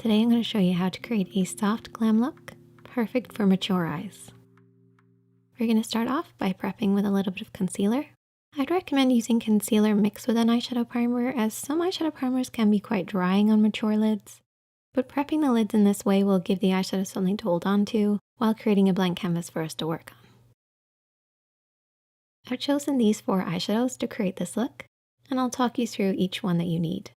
Today I'm going to show you how to create a soft glam look, perfect for mature eyes. We're going to start off by prepping with a little bit of concealer. I'd recommend using concealer mixed with an eyeshadow primer, as some eyeshadow primers can be quite drying on mature lids. But prepping the lids in this way will give the eyeshadow something to hold on to while creating a blank canvas for us to work on. I've chosen these 4 eyeshadows to create this look, and I'll talk you through each one that you need.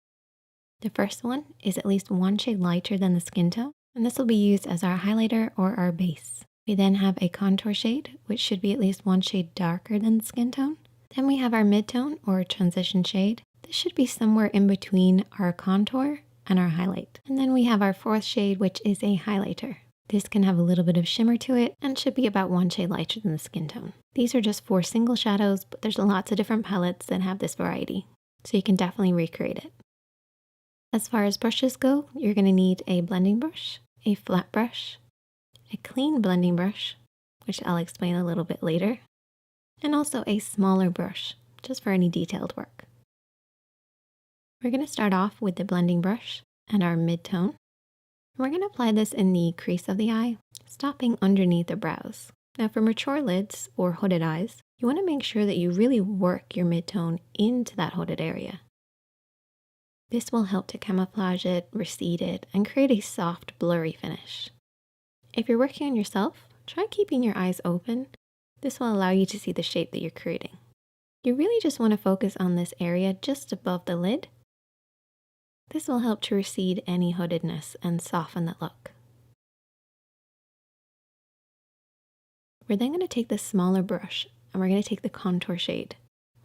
The first one is at least 1 shade lighter than the skin tone, and this will be used as our highlighter or our base. We then have a contour shade, which should be at least 1 shade darker than the skin tone. Then we have our mid-tone or transition shade. This should be somewhere in between our contour and our highlight. And then we have our 4th shade, which is a highlighter. This can have a little bit of shimmer to it and should be about 1 shade lighter than the skin tone. These are just 4 single shadows, but there's lots of different palettes that have this variety, so you can definitely recreate it. As far as brushes go, you're going to need a blending brush, a flat brush, a clean blending brush, which I'll explain a little bit later, and also a smaller brush, just for any detailed work. We're going to start off with the blending brush and our mid-tone. We're going to apply this in the crease of the eye, stopping underneath the brows. Now for mature lids or hooded eyes, you want to make sure that you really work your mid-tone into that hooded area. This will help to camouflage it, recede it, and create a soft, blurry finish. If you're working on yourself, try keeping your eyes open. This will allow you to see the shape that you're creating. You really just want to focus on this area just above the lid. This will help to recede any hoodedness and soften the look. We're then going to take this smaller brush and we're going to take the contour shade.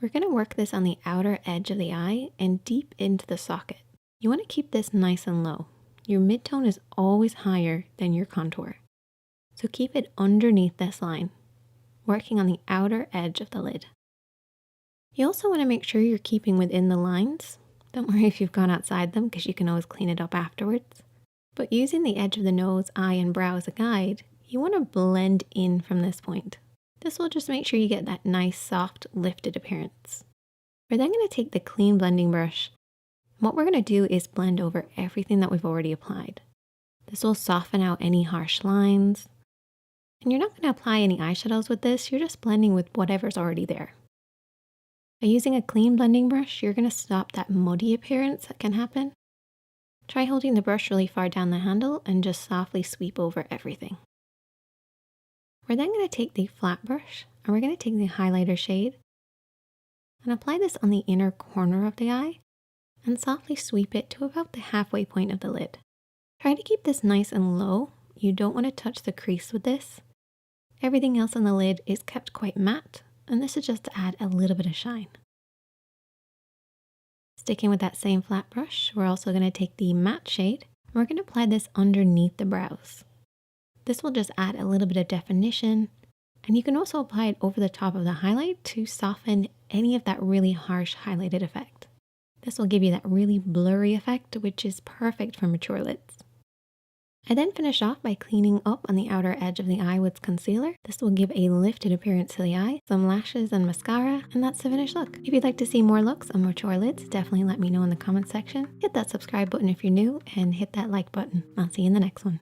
We're going to work this on the outer edge of the eye and deep into the socket. You want to keep this nice and low. Your mid-tone is always higher than your contour, so keep it underneath this line, working on the outer edge of the lid. You also want to make sure you're keeping within the lines. Don't worry if you've gone outside them, because you can always clean it up afterwards. But using the edge of the nose, eye, and brow as a guide, you want to blend in from this point. This will just make sure you get that nice, soft, lifted appearance. We're then going to take the clean blending brush. What we're going to do is blend over everything that we've already applied. This will soften out any harsh lines. And you're not going to apply any eyeshadows with this, you're just blending with whatever's already there. By using a clean blending brush, you're going to stop that muddy appearance that can happen. Try holding the brush really far down the handle and just softly sweep over everything. We're then going to take the flat brush and we're going to take the highlighter shade and apply this on the inner corner of the eye and softly sweep it to about the halfway point of the lid. Try to keep this nice and low. You don't want to touch the crease with this. Everything else on the lid is kept quite matte, and this is just to add a little bit of shine. Sticking with that same flat brush, we're also going to take the matte shade and we're going to apply this underneath the brows. This will just add a little bit of definition, and you can also apply it over the top of the highlight to soften any of that really harsh highlighted effect. This will give you that really blurry effect, which is perfect for mature lids. I then finish off by cleaning up on the outer edge of the eye with concealer. This will give a lifted appearance to the eye, some lashes and mascara, and that's the finished look. If you'd like to see more looks on mature lids, definitely let me know in the comment section. Hit that subscribe button if you're new, and hit that like button. I'll see you in the next one.